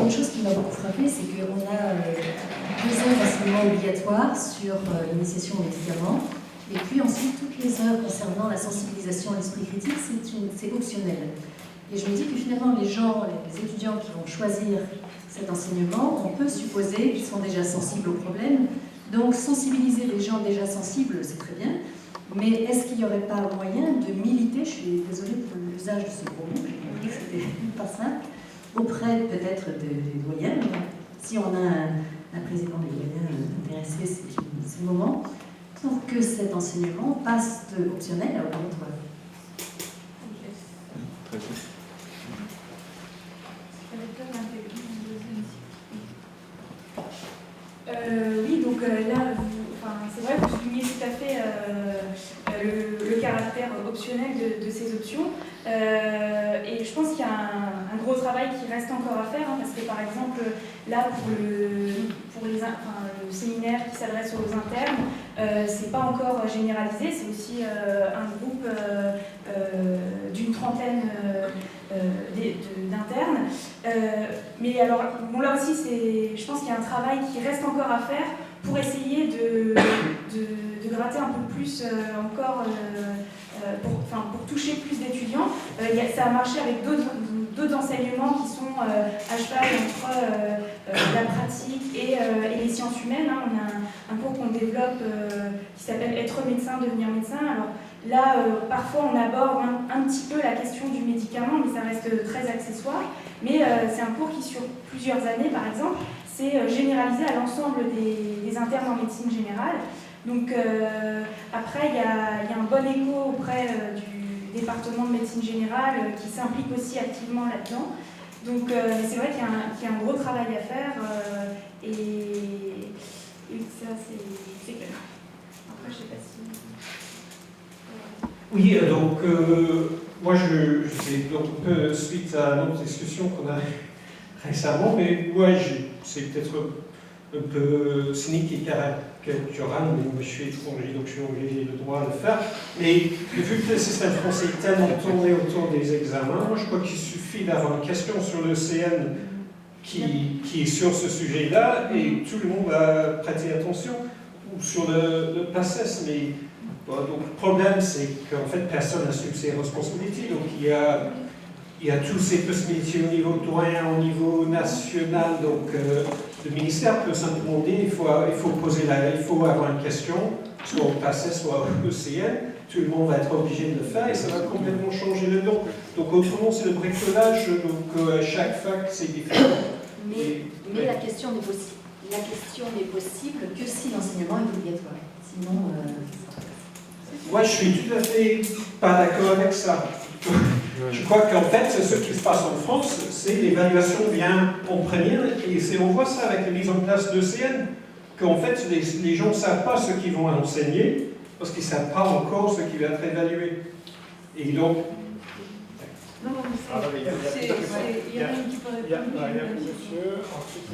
une chose qui m'a beaucoup frappée, c'est qu'on a 2 heures d'enseignement obligatoire sur l'initiation aux médicaments, et puis ensuite toutes les heures concernant la sensibilisation à l'esprit critique, c'est optionnel. Et je me dis que finalement les étudiants qui vont choisir cet enseignement, on peut supposer qu'ils sont déjà sensibles au problème. Donc sensibiliser les gens déjà sensibles, c'est très bien, mais est-ce qu'il n'y aurait pas moyen de militer, je suis désolée pour l'usage de ce gros mot, j'ai compris que c'était pas simple, auprès peut-être des doyens, si on a un président des doyens intéressé, c'est le moment, pour que cet enseignement passe de optionnel à obligatoire. Oui, donc là, c'est vrai que vous soulignez tout à fait le caractère optionnel de ces options. Et je pense qu'il y a un gros travail qui reste encore à faire, parce que par exemple, là, pour le séminaire qui s'adresse aux internes, c'est pas encore généralisé, c'est aussi un groupe d'une trentaine d'internes. Mais alors, bon, là aussi, je pense qu'il y a un travail qui reste encore à faire pour essayer de gratter un peu plus encore, pour toucher plus d'étudiants. Ça a marché avec d'autres enseignements qui sont à cheval entre la pratique et les sciences humaines. On a un cours qu'on développe qui s'appelle « Être médecin, devenir médecin ». Alors là, parfois on aborde un petit peu la question du médicament, mais ça reste très accessoire. Mais c'est un cours qui, sur plusieurs années par exemple, c'est généralisé à l'ensemble des internes en médecine générale. Donc après, il y a un bon écho auprès du département de médecine générale qui s'implique aussi activement là-dedans. Donc c'est vrai qu'il y a un gros travail à faire et ça, c'est clair. Après, je ne sais pas si... Oui, donc moi c'est donc un peu suite à notre discussion qu'on a récemment, mais moi c'est peut-être un peu cynique et caricatural, mais moi je suis étranger, donc je suis obligé de droit à le faire. Mais vu que le système français est tellement tourné autour des examens, moi je crois qu'il suffit d'avoir une question sur le CN qui est sur ce sujet-là, et tout le monde va prêter attention, ou sur le PACES, mais bon, donc le problème c'est qu'en fait personne n'assume ses responsabilités, donc il y a tous ces possibilités au niveau doyen, au niveau national, donc le ministère peut simplement dire il faut avoir une question, soit au PACES, soit au ECN, tout le monde va être obligé de le faire et ça va complètement changer le nom. Donc autrement c'est le bricolage, donc à chaque fac c'est différent. Mais la question n'est possible. La question n'est possible que si l'enseignement est obligatoire. Sinon, moi je suis tout à fait pas d'accord avec ça. Je crois qu'en fait, ce qui se passe en France, c'est l'évaluation vient en première, et on voit ça avec la mise en place d'ECN, qu'en fait, les gens ne savent pas ce qu'ils vont enseigner, parce qu'ils ne savent pas encore ce qui va être évalué. Et donc... Non, mais il y a une qui peut répondre. Il y a un monsieur, ensuite...